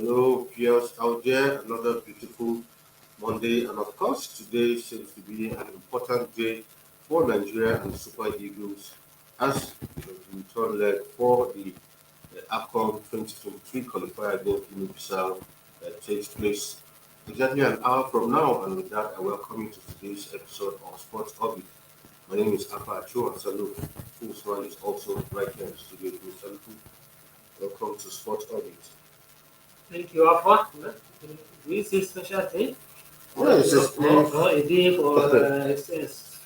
Viewers out there, another beautiful Monday, and of course, today seems to be an important day for Nigeria and Super Eagles as the return leg for the AFCON 2023 qualifier against Guinea-Bissau takes place exactly an hour from now. And with that, I welcome you to today's episode of Sports Orbit. My name is Alpha Acho and Salute, whose man is also right here in the studio. Salute, welcome to Sports Orbit. Thank you, Alpha. This is special day. Yeah, it's just Or a day for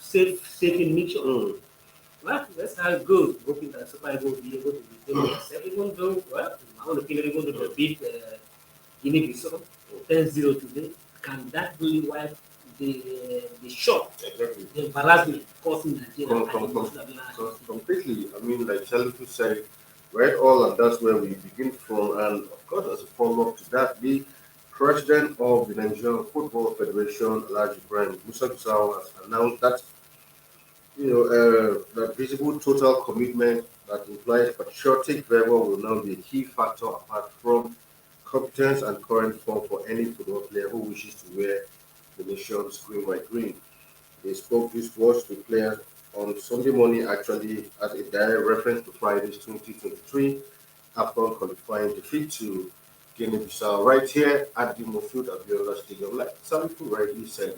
safe mission. Well, that's how it goes. Hoping that Super Eagles will be able to retain themselves, even though, well, in my own opinion, even though they beat Guinea-Bissau 10-0 today, can that really wipe the shock, exactly. the embarrassment causing Nigeria completely. I mean, like Salute said, right all, and that's where we begin from. And of course, as a follow-up to that, the president of the Nigerian Football Federation, Alhaji Ibrahim Musa Gusau, has announced that that visible total commitment that implies patriotic fervor will now be a key factor apart from competence and current form for any football player who wishes to wear the nation's green, white, green. They spoke this words to players on Sunday morning, actually, as a direct reference to Friday's 2023 AFCON qualifying defeat to Guinea-Bissau right here at the Moffitt Abiola Stadium. Like some people rightly said,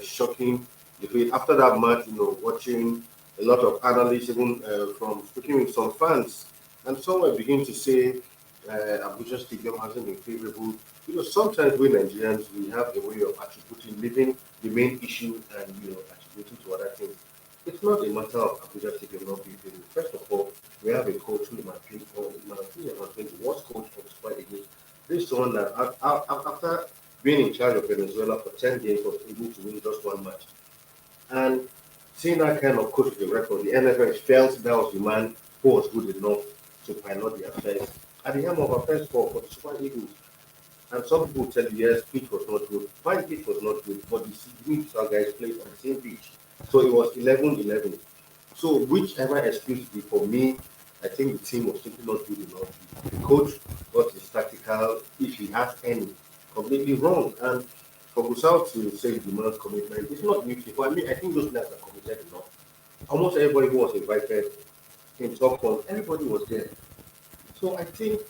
shocking defeat. After that match, watching a lot of analysts, even from speaking with some fans, and some were beginning to say Abuja Stadium hasn't been favorable. Sometimes we Nigerians, we have a way of attributing, leaving the main issue and, attributing to other things. It's not a matter of Abuja Stadium not being favorable. First of all, we have a coach who, in my opinion, has been the worst coach for the Super Eagles. This is someone that, after being in charge of Venezuela for 10 days, was able to win just one match. And seeing that kind of coach with the record, the NFF felt that was the man who was good enough to pilot the affairs at the helm of affairs for the Super Eagles. And some people tell you, yes, pitch was not good. Fine, pitch was not good, but the Guinea-Bissau guys played on the same pitch. So it was 11-11. So whichever excuse be for me, I think the team was simply not good enough. The coach got his tactical, if he has any, completely wrong. And for Gusau to say he demands commitment, it's not new. I mean, I think those players are committed enough. Almost everybody who was invited in top one, everybody was there. So I think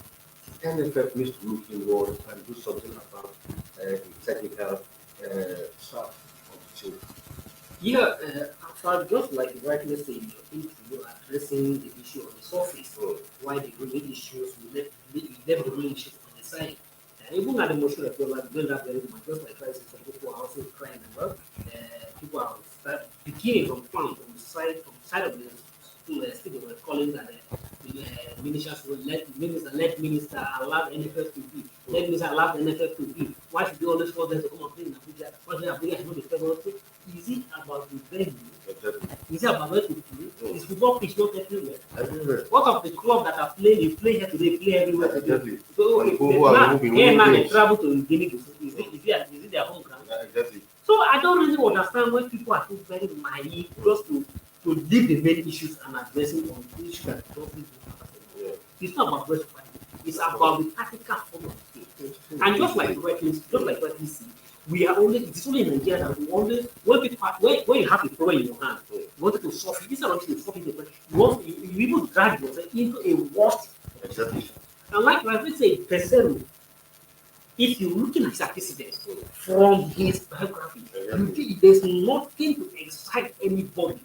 NFF needs to look inward and do something about the technical stuff of the team. Yeah, so just like you rightly said, you're addressing the issue on the surface. Why the real issues, we left the real issues on the side. Even at the motion of people like build up very much, just like crisis, people are also crying about. People are beginning from front, from the side of the school, still they were calling that the ministers will let minister allow the NFF to be. Let minister allow the NFF to be. Why should they always force them to come and play in Abuja? Why should Abuja have the federal? Is it about the venue? Is it about where to play? Is football pitch not everywhere? What of the club that are playing? You play here today, play everywhere today. So now they travel to Guinea-Bissau. Is it their home ground? Exactly. So I don't really understand when people are so very naive just to leave the main issues and addressing on issues that don't need to happen. It's not about West Fighting. It's about the tactical form of the game. And just like rightly see, it is only in Nigeria that we always, when you have a problem in your hand, you wanted to solve it. Instead of to solve it, you even drag yourself into a worse situation. And like I say, Pesero, if you're looking at his antecedents from his biography, you see there's nothing to excite anybody.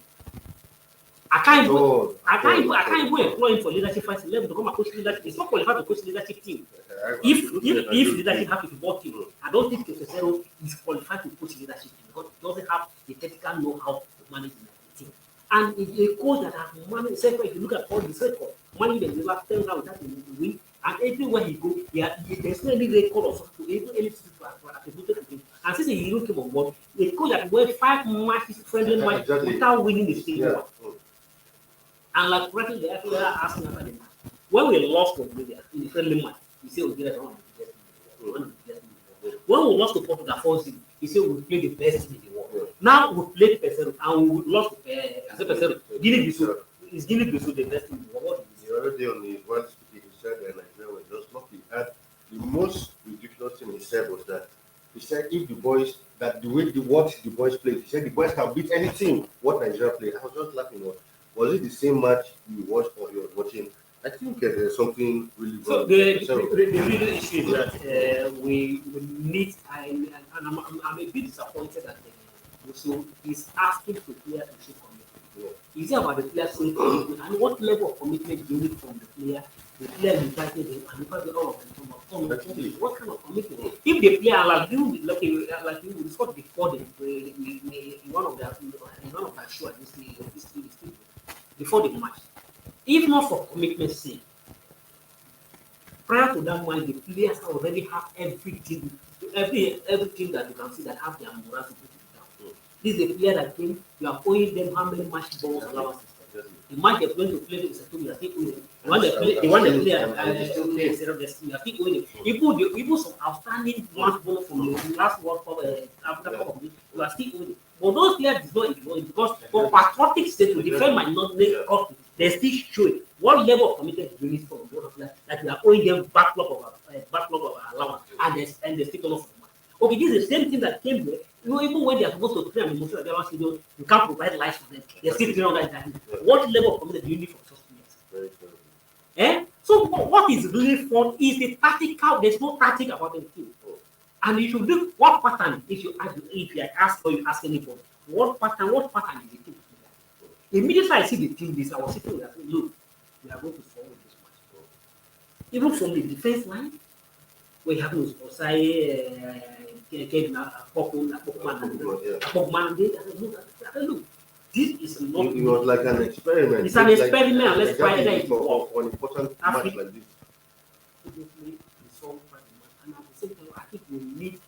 I can't even employ him for leadership fights level to come and coach leadership. It's not qualified to coach leadership team. If leadership have a football team, I don't think Pesero is qualified to coach leadership team because he doesn't have the technical know-how to manage the team. And if a coach that has managed, if you look at all his record, managing the last 10 rounds that he win, and everywhere he goes, there's no any record or something, even any people are attributed to him. And since he came on board, a coach that won 5 matches, friendly matches, without winning the stadium. And like correctly, the FA are asking about the match. When we lost to Nigeria in the friendly match, he said we get one of the best. When we lost to Portugal 4-0, he said we play the best team in the world. Now we played Pesero and we lost to Pesero. Guinea-Bissau is Guinea-Bissau the best team in the world. The other day on the world speaking, he said that Nigeria was just lucky. And the most ridiculous thing he said was that he said if the boys that the way what the boys played, he said the boys can beat any team what Nigeria played. I was just laughing. Was it the same match you watched or you were watching? I think there's something really wrong. So the real issue is that we need, and I'm a bit disappointed that so he's asking for players to show commitment. Is it about the players showing commitment, and what level of commitment do you need from the player? The player invited him, and because all of them come up, what kind of commitment? If the player like you discussed before in one of their show before the match, if not for commitment's sake. Prior to that one, the players already have everything that you can see that have their morale to put it down. This is a player that came, you are owing them how many match balls allowances. The match they're going to play is a you are still owing them. The one they play instead of this, you are still owing them. Even some outstanding match ball from the last World Cup, Africa Cup, you are still owing them. But those players did not enjoy it because for patriotic state to defend might not make up. They still show it. What level of commitment do you need from both of them? Like we are owing them backlog of allowance, and they still don't for the match. Okay, this is the same thing that came there. Even when they are supposed to train emotional balance, you can't provide life for them. They still train on that. What level of commitment do you need from such players? So what is really fun is the tactical. There's no tactic about the team. And you should look what pattern if you ask or you ask anybody, what pattern is the team? Immediately I see the team this, I was sitting there saying, look, we are going to fall with this match. Even from the defense line, we have no Osai, look, this is not. It was like an experiment. It's an experiment. Let's try it for an important match like this. And at the same time, I think we need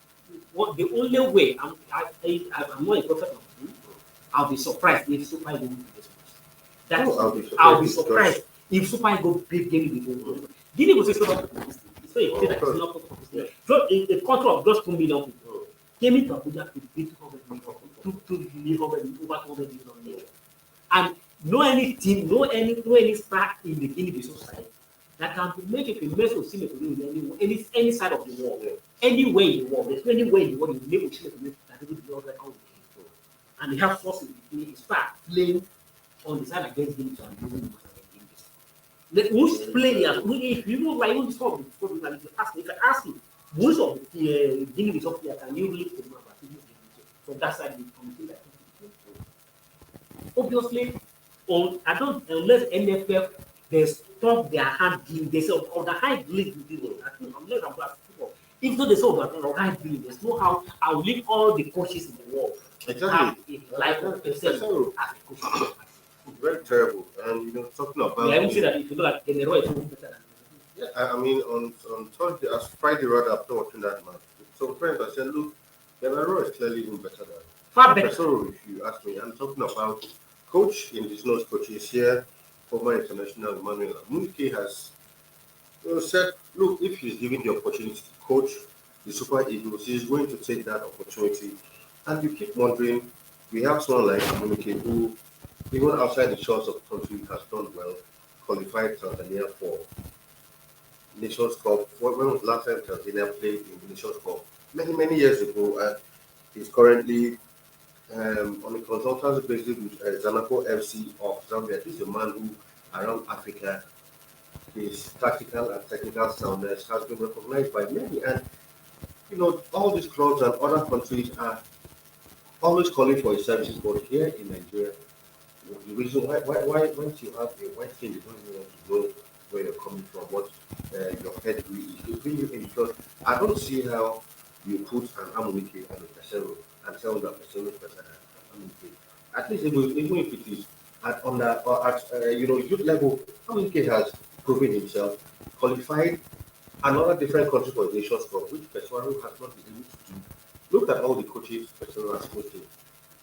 the only way. I'm not a prophet of doom. I'll be surprised if Super Eagles win this match. I'll be surprised if Super Eagles beat Guinea-Bissau. Guinea-Bissau is not it's not so a country of just 2 million people came into Abuja to beat 200 million. And no any team, no any star in the Guinea-Bissau side that can make a mess of any side of the world, anywhere in the world. There's anywhere in the world you make that people do not record. And they have forces to start playing on the side against Guinea and using the most players, if you know like even this one, if I ask you, most of the Guinea-Bissau players can you really remember from that side committee like obviously I don't unless NFF they stop their hand dealing, they say on the high league unless I'm people. If not they say on the high dealing, there's no how I will leave all the coaches in the world. Exactly. Very terrible. And talking about. Yeah, I would say that if you look at Guinea, it's better than. Yeah, I mean on Thursday, as Friday rather after watching that match, some friends I said, look, Guinea is clearly even better than. Far better. If you ask me, I'm talking about coach in this nose coaches here, former international Emmanuel Munike has said, look, if he's given the opportunity to coach the Super Eagles, he's going to take that opportunity. And you keep wondering, we have someone like Munike who, even outside the shores of the country, has done well, qualified Tanzania for Nations Cup. When was the last time Tanzania played in the Nations Cup? Many years ago. And he's currently on a consultancy basis with Zanaco FC of Zambia. He's a man who, around Africa, his tactical and technical soundness has been recognized by many. And, all these clubs and other countries are always calling for his services, but here in Nigeria, the reason why once you have a white thing, you don't even want to know where you're coming from, what your pedigree is. They bring you in because I don't see how you put an Amunike and a Pesero and tell that Pesero is better than Amunike. At least even if it is at youth level, Amunike has proven himself, qualified another different country for the Nations Cup, which Pesero has not been able to do. Look at all the coaches Pesero has coached.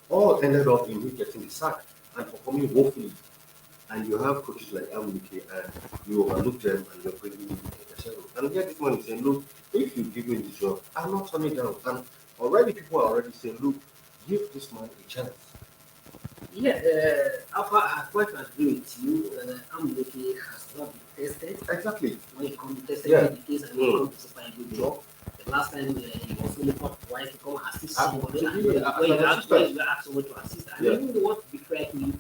All ended up in him getting the sack and performing woefully. And you have coaches like Amunike and you overlook them and you're bringing in Pesero. And yet this one is saying, look, if you give me the job, I'm not turning down. And already people are already saying, look, give this man a chance. Yeah, Alpha, I quite agree with you. Amuleke has not been tested. Exactly. When it comes to testing Yeah. the case and when it comes to super good job. The last time he was only called twice to come assist somebody, and when you ask someone to assist, I mean, you want to be fair to him, and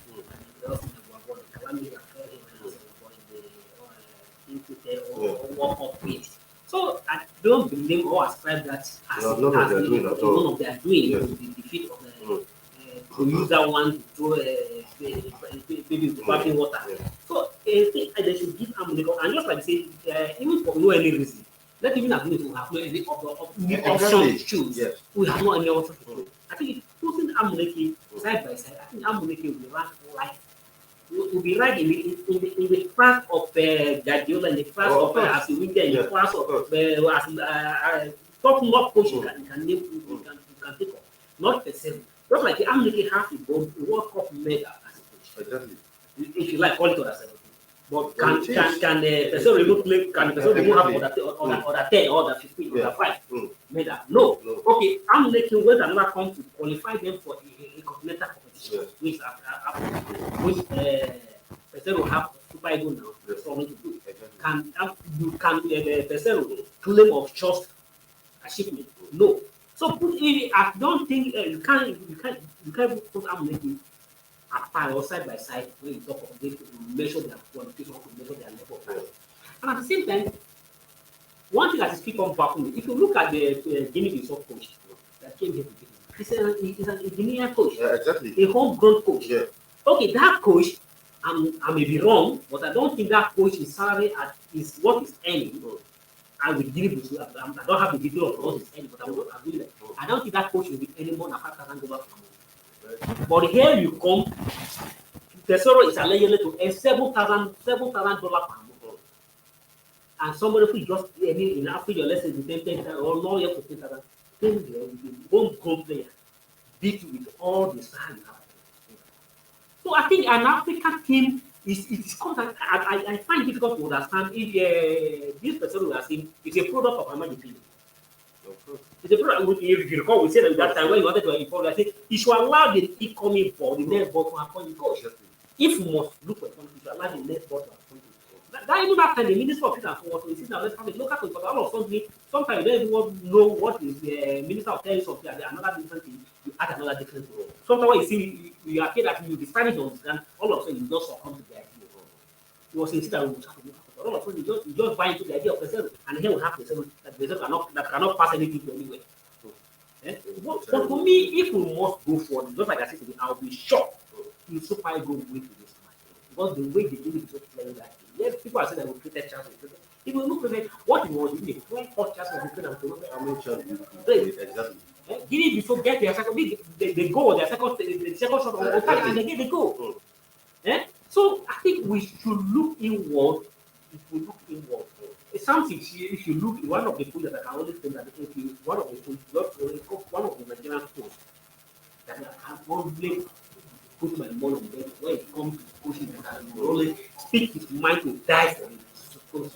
the last thing about the calamity that fell him and about the infiltrate or walk up with. So I don't blame or ascribe that as None of their doing at all. none of their doing Yes. to the defeat of the to use that one to throw baby with sparkling water. So I think they should give Amuleko, and just like say, even for no any reason, let even agree to have no any option to choose. Yes. We have no any option to choose. I think putting Amuleke side by side, I think Amuleke will be ranked like will be right in the class of Guardiola, in the class of as you win there, in the class of as top notch coach you can name you can take up, not the same. Just like the Amuleke has a World Cup medal as a coach. Exactly. If you like, call it other 17. But can the person remove can the person remove have other 10 or other 15 or other 5 medal? No. Okay, Amuleke went another come to qualify them for a continental competition, which person will have Super Eagles now. Something to do. Can the person claim of just achievement? No. So I don't think you can't put Amuleke apart or side by side when you talk of this to measure their qualification, to measure their level of life. And at the same time, one thing that is keep on baffling me, if you look at the Guinea-Bissau coach that came here today, he's a Guinean coach. Yeah, exactly. A homegrown coach. Yeah. Okay, that coach, I may be wrong, but I don't think that coach is salary is what he's earning. I will give it to you. I don't have the video of what he's earning, but I will. I don't think that coach will be any more than $5,000 per month. But here you come, Tesoro is allegedly to earn $7,000 per month. And somebody who just in Africa, let's say, the 10,000 or no, you have 15,000, one gold player beat you with all the stars you have. So I think an African team is contact. I find it difficult to understand if this person we are seeing is a product of Ahmad Pili. It's a product. If you recall, we said at that time when you wanted to inform, I said you should allow the incoming board, the next board to appoint the coach. If you must look for something, you should allow the next board to appoint it. That even that time, the Minister of Youth and Sport will sit down, let's have a local coach, but all of sudden, sometimes you don't even know what is the Minister of Telling something, another different thing, you add another different role. Sometimes when you see you appear that you be Spanish understand, all of a sudden you just succumb to the idea. It was insisted that we must have to look at all of a sudden you just buy into the idea of Pesero, and here we have Pesero that Pesero cannot pass anything to anywhere. But for me, if we must go for it, just like I said today, I'll be shocked if Super Eagles win to this match. Because the way they give it to playing that game. Yes, people are saying that we created chances. If we look at it, what it was, we play 4 chances of creating How many chances? Exactly. Guinea-Bissau get their second, they go their second shot on target and they get the goal. So I think we should look inward. If we look inward, it's something. If you look, one of the things that I can always think that if you one of the Nigerian coaches that I can only put my money on them when it comes to coaching, that he will always speak his mind to die for it.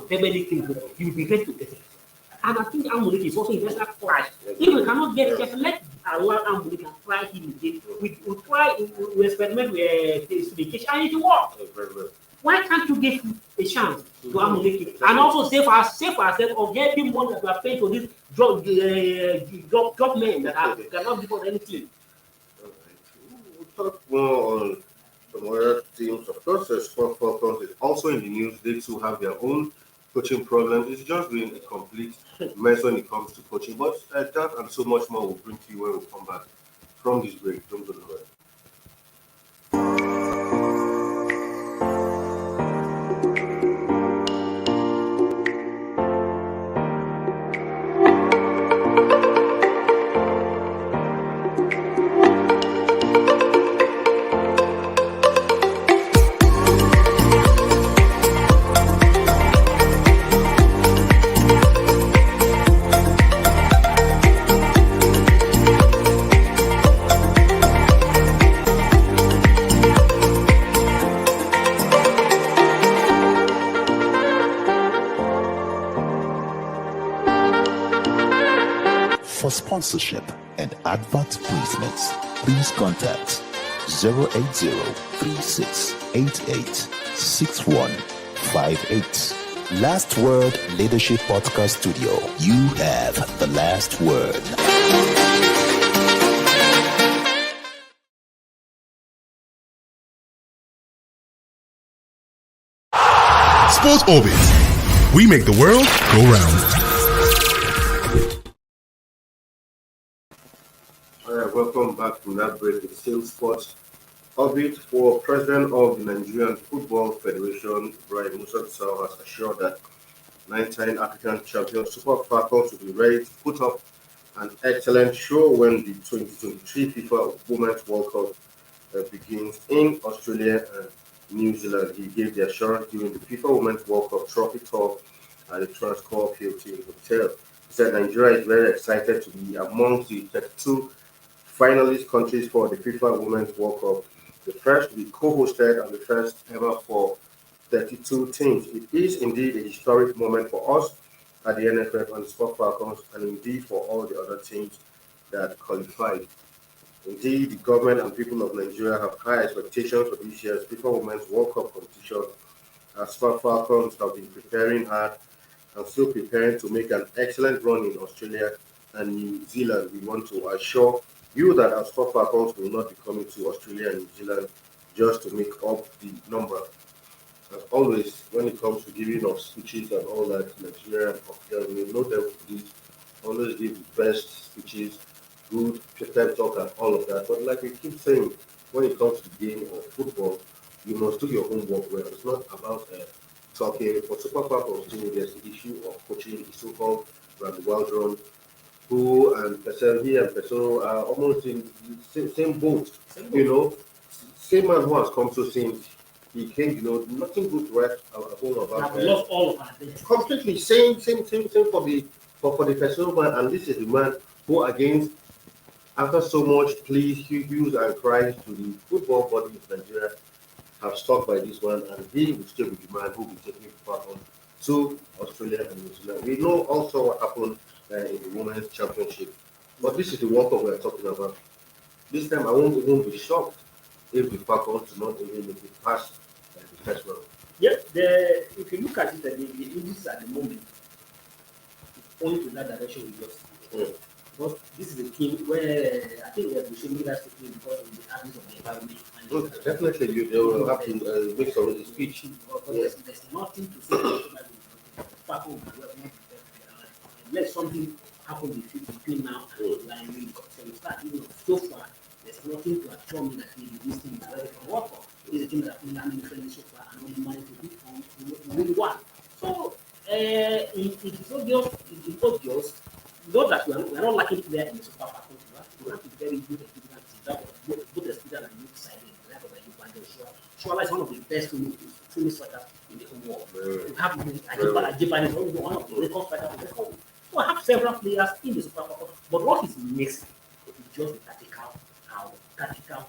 Whatever anything, he will be ready to get it. And I think Amuleke is also in that flash. If we cannot get it, let allow Amuleke try him again. We try, we experiment with specification, and it works. Why can't you give a chance to Amuleke and also save ourselves of getting money that we are paying to this job men that cannot give us anything? We'll talk more on some other teams. Of course, Sport Focus is also in the news. They too have their own coaching problems. It's just been a complete mess when it comes to coaching. But that and so much more will bring to you when we come back from this break. Don't go nowhere. For sponsorship and advert placements, please contact 080-3688-6158. Last Word Leadership Podcast Studio. You have the last word. Sports Orbit. We make the world go round. Welcome back from that break with Sales Sports Orbit. For President of the Nigerian Football Federation, Brian Musa has assured that 9-time African champion Super Falcons will be ready to put up an excellent show when the 2023 FIFA Women's World Cup begins in Australia and New Zealand. He gave the assurance during the FIFA Women's World Cup trophy tour at the Transcorp Hilton Hotel. He said Nigeria is very excited to be amongst the 32 finalist countries for the FIFA Women's World Cup, the first to be co-hosted and the first ever for 32 teams. It is indeed a historic moment for us at the NFF and Super Falcons, and indeed for all the other teams that qualified. Indeed, the government and people of Nigeria have high expectations for this year's FIFA Women's World Cup competition, as Super Falcons have been preparing hard and still preparing to make an excellent run in Australia and New Zealand. We want to assure you that our Super Falcons will not be coming to Australia and New Zealand just to make up the number. As always, when it comes to giving of speeches and all that, Nigeria, we know that we always give the best speeches, good pep talk and all of that. But like we keep saying, when it comes to the game of football, you must do your homework well. It's not about talking. For Super Falcons team, there's the issue of coaching, the so-called Randy Waldron, who and he and Pesero are almost in the same boat. Same man who has come so since he came, nothing good to write at home about. We lost all of our things. Completely same for the Pesero man, and this is the man who against after so much pleas, hues and cries to the football body of Nigeria have stuck by this one, and he will still be the man who will be taking part on to Australia and New Zealand. We know also what happened in the Women's Championship, but this is the World Cup we are talking about. This time I won't even be shocked if the Falcons do not even make it past the first round. Yes, if you look at it, the English at the moment point in that direction we just. Because this is a team where I think we should make that statement because of the absence of the environment. Definitely, they will have to make some of the speech. There's nothing to say about let something happen between now and July. So we start, so far, there's nothing to assure me that this team is ready for World Cup. This is a team that we learning training so far and only managed to beat on win one. So it's obvious. Not that we are not lacking players in the Super Falcons. We have to be very good at both the speaker and youth side. Shuala is one of the best swimming strikers in the whole world. We have Japan is one of the record strikers in the whole world. So I have several players in the Super Falcons, but what is missing is just the tactical ability.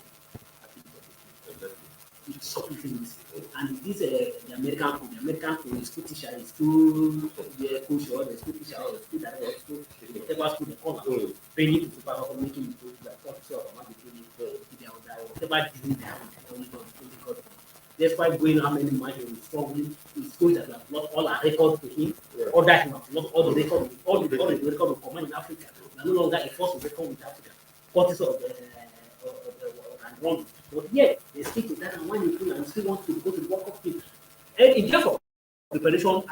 It's something missing. And this the American coach is too teacher, is too the coach or the school teacher or the school director or whatever school they call them, paying to Super Falcons, making the coach that talk to about the training whatever they have despite going how many matches we struggling, it's going that we have lost all our records to him, or that we have lost all the records, all the record of command in Africa. We are no longer a force of record with Africa. Courtesy of the wrong. But yet they stick to that and when you and still want to go to the World Cup team. And in terms of preparation,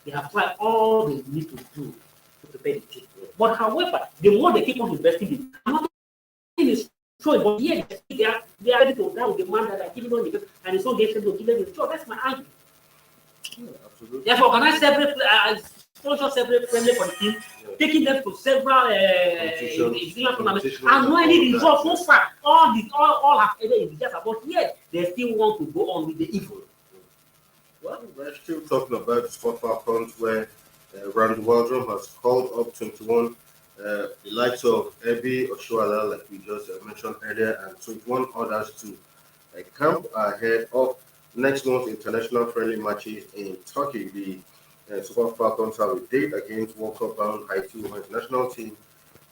they have tried all they need to do to prepare the team. But however, the more they keep on investing in, nothing is showing. But yet they are ready to down with the man that are giving on the and it's not getting to give them the job. That's my argument. Absolutely. They have organized separate sponsor separate friendly for the team, taking them to several tournaments, and no any result so far. All have ended in disaster, but yet they still want to go on with the evil. Well, we're still talking about the Sport Falcons where Randy Waldron has called up 21 the likes of Ebi Oshuala, like we just mentioned earlier, and 21 others to camp ahead of next month's international friendly matches in Turkey. The Super Falcons have a date against World Cup bound Haiti women's national team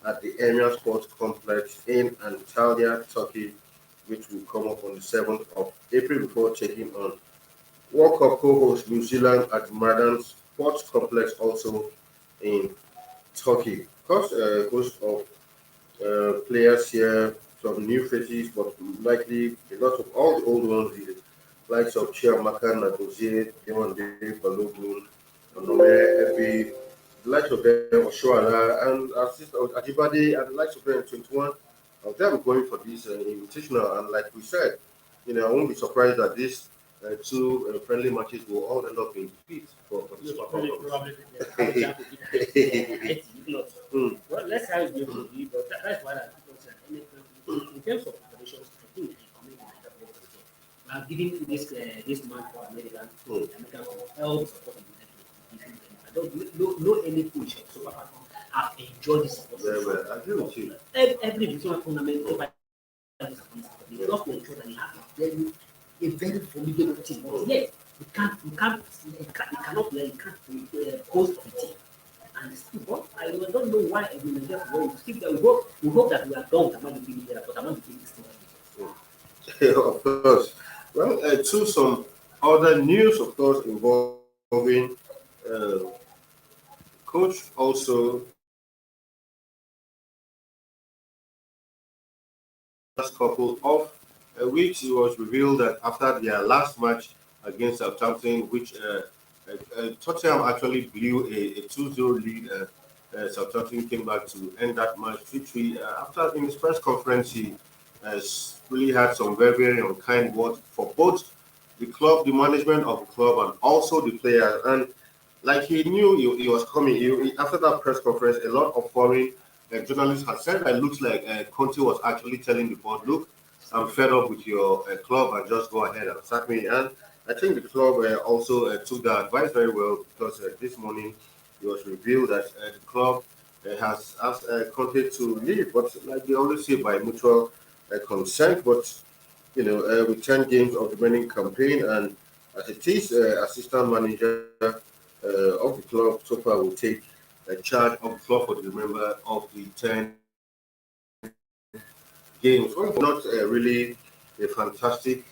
at the Emir Sports Complex in Antalya, Turkey which will come up on the 7th of April before taking on World Cup co-host New Zealand at Marathon Sports Complex, also in Turkey. Of course, a host of players here, some new faces, but likely a lot of all the old ones, the likes of Chiamaka, Nagozie, Demande, Balogun, Onome, Ebi, the likes of them, Oshuala, and Ajibade, and the likes of them, 21 of them going for this invitational. And like we said, I won't be surprised that these two friendly matches will all end up in defeat for this performance. Mm. Well, let's have it will be, but that's why I think in terms of preparations, I think the community might have better care. Giving this month for American will help support the United States. I don't know any coach so far have enjoyed this support. Very well. I agree with you. Every divisional tournament over this they just to ensure that they have a very formidable team. But yet you cannot play, you can't host the team. And still, but I don't know why I mean, just going to keep that. We hope that we are done with Amadi being here, but Amadi being still. Of course. Well, to some other news, of course, involving uh, coach also. Last couple of weeks, it was revealed that after their last match against Southampton, which Tottenham actually blew a 2-0 lead, Southampton came back to end that match victory. After in his press conference, he really had some very, very unkind words for both the club, the management of the club, and also the players. And like he knew he was coming. After that press conference, a lot of foreign journalists had said that it looks like Conte was actually telling the board, look, I'm fed up with your club and just go ahead and sack me. And I think the club also took that advice very well because this morning it was revealed that the club has asked Conte to leave, but like they always say, by mutual consent. But with 10 games of the remaining campaign, and as it is, assistant manager of the club so far will take charge of the club for the remainder of the 10 games. Well, not really a fantastic,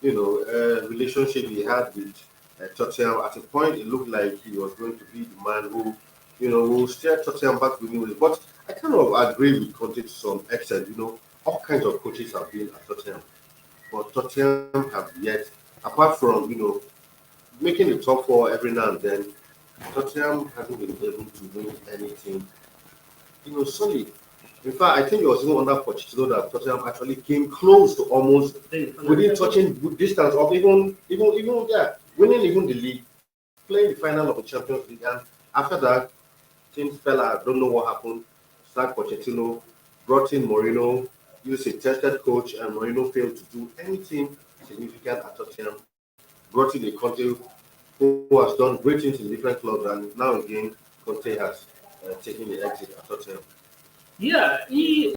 relationship he had with Tottenham. At a point, it looked like he was going to be the man who, will steer Tottenham back to New. But I kind of agree with Conte to some extent. All kinds of coaches have been at Tottenham, but Tottenham have yet, apart from making the top four every now and then, Tottenham hasn't been able to win anything, solid. In fact, I think it was even under Pochettino that Tottenham actually came close to almost within touching distance of even winning even the league, playing the final of the Champions League, and after that, things fell out. I don't know what happened. Sacked Pochettino, brought in Mourinho, used a tested coach, and Mourinho failed to do anything significant at Tottenham. Brought in a Conte who has done great things in different clubs, and now again, Conte has taken the exit at Tottenham. Yeah, he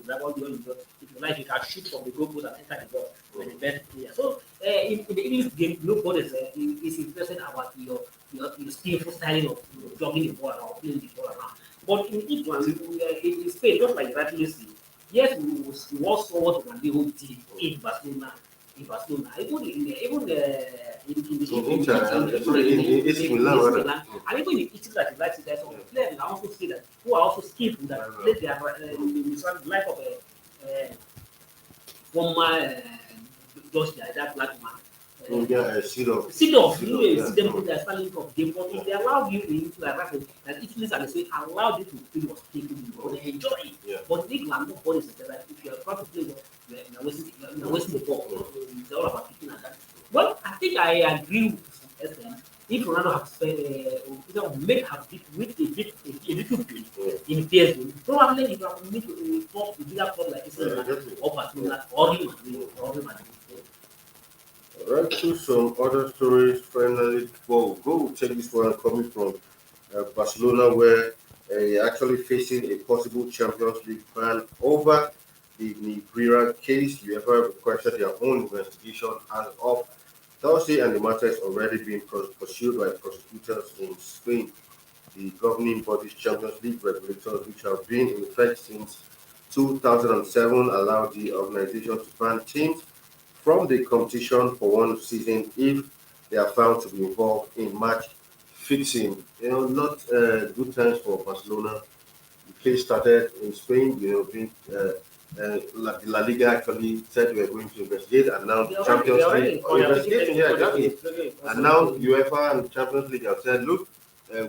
to drive all the way. If you like, you can shoot from the goalpost and enter the goal. You're the best player. So in the English game, nobody is interested about your skillful styling of jogging the ball or playing the ball around. But in England, in Spain, just like rightly see, yes, we was forward to the whole team in Barcelona. In Barcelona, even in the and even in Italy, that you like to, there's some players that also say that who are also skillful that play their life of a former Dutch guy, that black man. Sidorf. See them put their starting of game, but if they allow you in like that Italy and they say allow you to play your skillful, but they enjoy it. Yeah. But in England, nobody is that if you are trying to play, you're wasting the ball. It's all about kicking and that. Well, I think I agree with some extent. If Ronaldo had spent, make have bit with a little bit in PSG, probably if I need to talk to bigger club like this, or Barcelona, or Real Madrid. Right to some other stories finally before we go. We'll take this one coming from Barcelona, where actually facing a possible Champions League ban over the Negreira case. UEFA requested their own investigation as of Thursday, and the matter is already being pursued by prosecutors in Spain. The governing body's Champions League regulators, which have been in effect since 2007, allowed the organization to ban teams from the competition for one season if they are found to be involved in match fixing. Not good times for Barcelona. The case started in Spain, being La Liga actually said we are going to investigate, and now the Champions League investigating, exactly. And now UEFA and Champions League have said, look,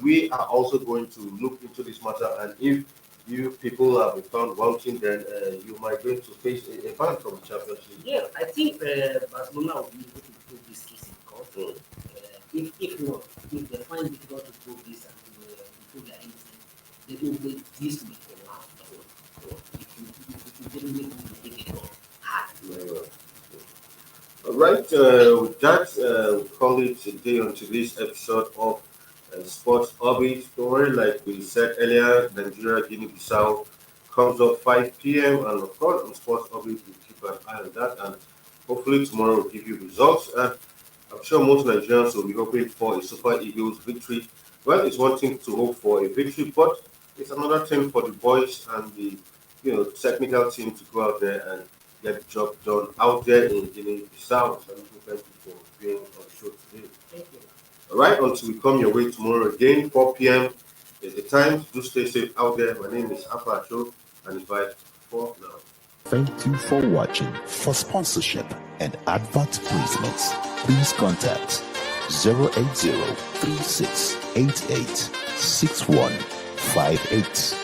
we are also going to look into this matter, and if you people have been found wanting, then you might going to face a ban from the Champions League. Yeah, I think Barcelona will be able to prove this case in court. If not, if they find it difficult to prove this and prove their innocence, they will make this to be for last. If you didn't make it, take it hard. All right, with that, we call it a day on today's episode of Sports Orbit. Don't worry, like we said earlier, Nigeria, Guinea-Bissau comes up 5 p.m. and of course on Sports Orbit we keep an eye on that, and hopefully tomorrow we'll give you results. I'm sure most Nigerians will be hoping for a Super Eagles victory. Well, it's one thing to hope for a victory, but it's another thing for the boys and the technical team to go out there and get the job done out there in Guinea-Bissau. So thank you for being on the show today. Thank you. All right, until we come your way tomorrow again, 4 p.m. is the time. Do stay safe out there. My name is Alpha Show, and it's bye for now. Thank you for watching. For sponsorship and advert placements, please contact 080-3688-6158.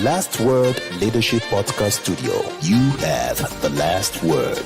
Last Word Leadership Podcast Studio. You have the last word.